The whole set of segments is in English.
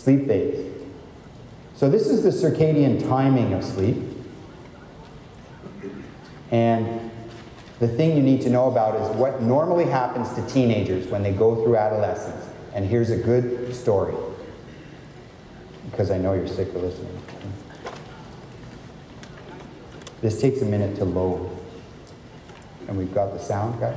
sleep phase. So this is the circadian timing of sleep. And the thing you need to know about is what normally happens to teenagers when they go through adolescence. And here's a good story, because I know you're sick of listening. This takes a minute to load. And we've got the sound, guys.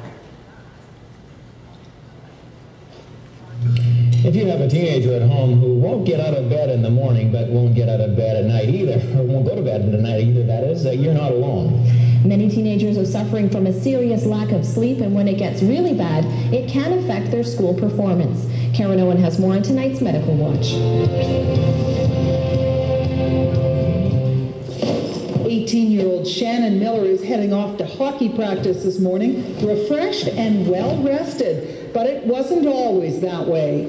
If you have a teenager at home who won't get out of bed in the morning but won't get out of bed at night either, or won't go to bed at night either, that is, you're not alone. Many teenagers are suffering from a serious lack of sleep, and when it gets really bad, it can affect their school performance. Karen Owen has more on tonight's Medical Watch. 18-year-old Shannon Miller is heading off to hockey practice this morning, refreshed and well-rested, but it wasn't always that way.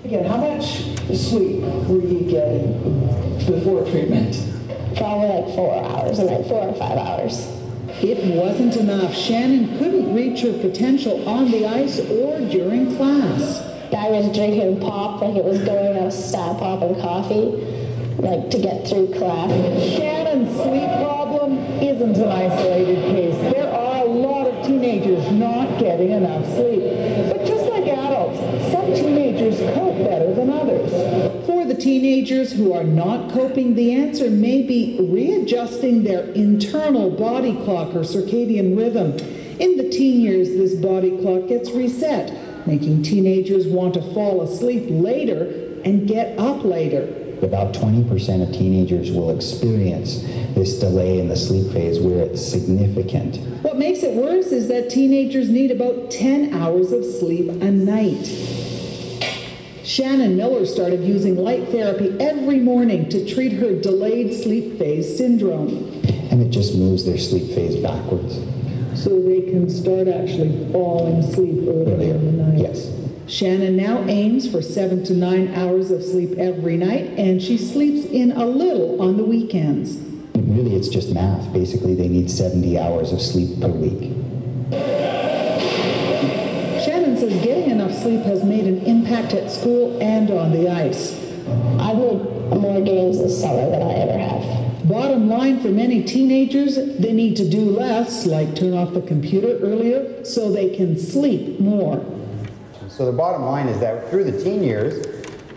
Again, how much sleep were you getting before treatment? Probably like 4 hours, and like 4 or 5 hours. It wasn't enough. Shannon couldn't reach her potential on the ice or during class. I was drinking pop like it was going out of Stat Pop and coffee, like to get through class. Shannon's sleep problem isn't an isolated case. There are a lot of teenagers not getting enough sleep. But just like adults, some teenagers cope better than others. For the teenagers who are not coping, the answer may be readjusting their internal body clock or circadian rhythm. In the teen years, this body clock gets reset, making teenagers want to fall asleep later and get up later. About 20% of teenagers will experience this delay in the sleep phase where it's significant. What makes it worse is that teenagers need about 10 hours of sleep a night. Shannon Miller started using light therapy every morning to treat her delayed sleep phase syndrome. And it just moves their sleep phase backwards. So they can start actually falling asleep earlier in the night. Yes. Shannon now aims for 7 to 9 hours of sleep every night, and she sleeps in a little on the weekends. Really, it's just math. Basically, they need 70 hours of sleep per week. Shannon says getting enough sleep has made an impact at school and on the ice. I've made more games this summer than I ever have. Bottom line for many teenagers, they need to do less, like turn off the computer earlier, so they can sleep more. So the bottom line is that through the teen years,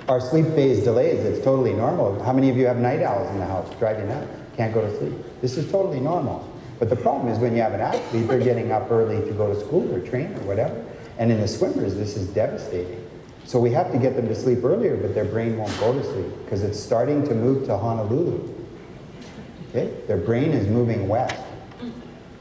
our sleep phase delays. It's totally normal. How many of you have night owls in the house? Drive you nuts. Can't go to sleep. This is totally normal. But the problem is when you have an athlete, they're getting up early to go to school or train or whatever. And in the swimmers, this is devastating. So we have to get them to sleep earlier, but their brain won't go to sleep because it's starting to move to Honolulu. Okay? Their brain is moving west.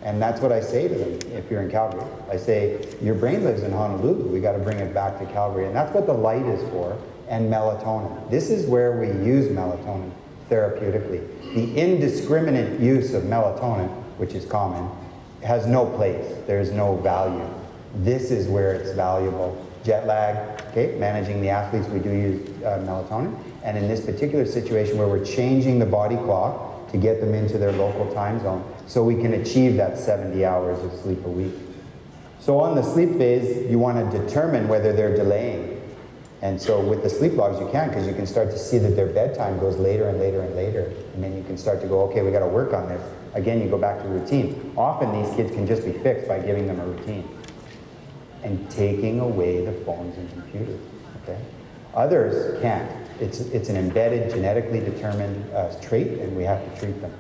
And that's what I say to them if you're in Calgary. I say, your brain lives in Honolulu. We got to bring it back to Calgary. And that's what the light is for, and melatonin. This is where we use melatonin therapeutically. The indiscriminate use of melatonin, which is common, has no place. There's no value. This is where it's valuable. Jet lag, okay, managing the athletes, we do use melatonin. And in this particular situation where we're changing the body clock to get them into their local time zone so we can achieve that 70 hours of sleep a week. So on the sleep phase, you want to determine whether they're delaying. And so with the sleep logs, you can, because you can start to see that their bedtime goes later and later and later. And then you can start to go, okay, we got to work on this. Again, you go back to routine. Often these kids can just be fixed by giving them a routine and taking away the phones and computers, okay? Others can't. It's an embedded, genetically determined trait, and we have to treat them.